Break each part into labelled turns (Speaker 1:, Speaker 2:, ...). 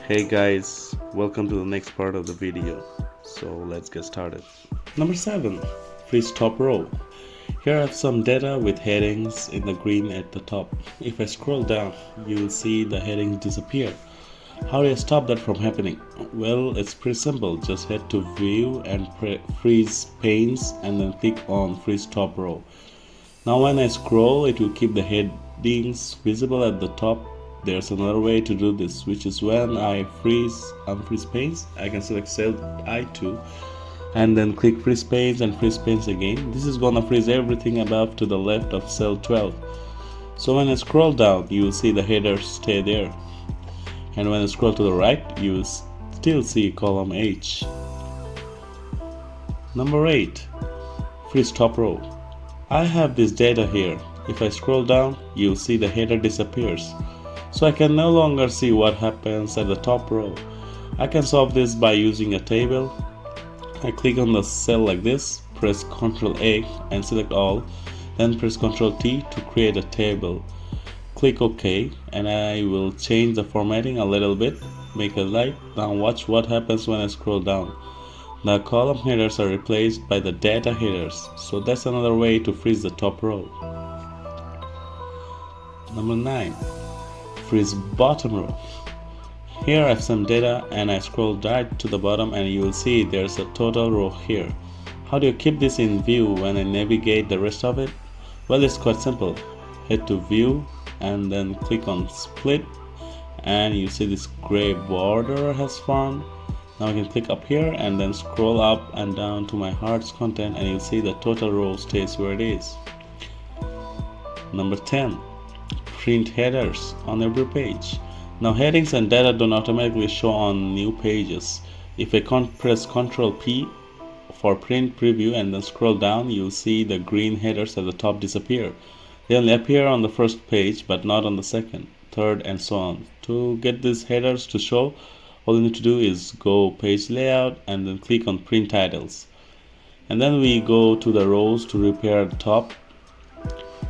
Speaker 1: Hey guys, welcome to the next part of the video. So let's get started. Number 7. Freeze top row. Here I have some data with headings in the green at the top. If I scroll down, you will see the headings disappear. How do I stop that from happening? Well, it's pretty simple. Just head to view and freeze panes and then click on freeze top row. Now when I scroll, it will keep the headings visible at the top. There's another way to do this, which is when I unfreeze panes, I can select cell I2 and then click freeze panes and freeze panes again. This is gonna freeze everything above to the left of cell 12. So when I scroll down, you will see the headers stay there. And when I scroll to the right, you will still see column H. Number 8. Freeze top row. I have this data here. If I scroll down, you will see the header disappears. So I can no longer see what happens at the top row. I can solve this by using a table. I click on the cell like this, press Ctrl A and select all, then press Ctrl T to create a table. Click OK and I will change the formatting a little bit, make it light. Now watch what happens when I scroll down. The column headers are replaced by the data headers, so that's another way to freeze the top row. Number 9. Freeze bottom row. Here I have some data and I scroll right to the bottom and you will see there's a total row here. How do you keep this in view when I navigate the rest of it? Well, it's quite simple. Head to view and then click on split and you see this gray border has formed. Now I can click up here and then scroll up and down to my heart's content and you'll see the total row stays where it is. Number 10. Print headers on every page. Now headings and data don't automatically show on new pages. If I press Ctrl P for print preview and then scroll down, you'll see the green headers at the top disappear. They only appear on the first page but not on the second, third and so on. To get these headers to show, all you need to do is go page layout and then click on print titles. And then we go to the rows to repair the top.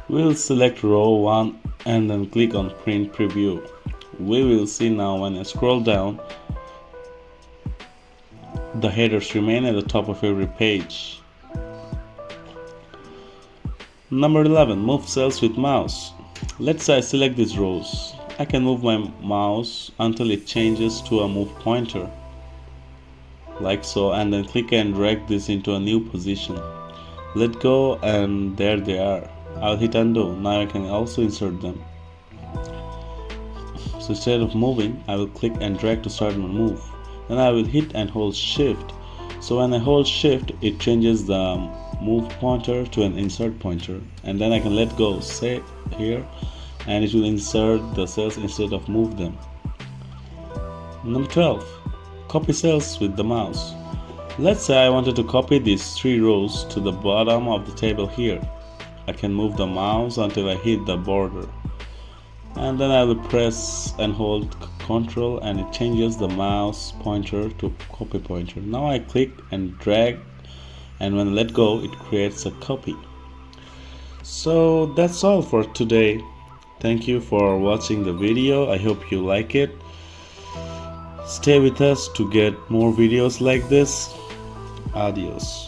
Speaker 1: We'll select row 1 and then click on print preview. We will see now when I scroll down, the headers remain at the top of every page. Number 11. Move cells with mouse. Let's say I select these rows. I can move my mouse until it changes to a move pointer, like so, and then click and drag this into a new position. Let go and there they are. I'll hit undo. Now I can also insert them. So instead of moving, I will click and drag to start my move. Then I will hit and hold shift. So when I hold shift, it changes the move pointer to an insert pointer. And then I can let go, say here, and it will insert the cells instead of move them. Number 12. Copy cells with the mouse. Let's say I wanted to copy these 3 rows to the bottom of the table here. I can move the mouse until I hit the border. And then I will press and hold Ctrl and it changes the mouse pointer to copy pointer. Now I click and drag and when I let go, it creates a copy. So that's all for today. Thank you for watching the video. I hope you like it. Stay with us to get more videos like this. Adios.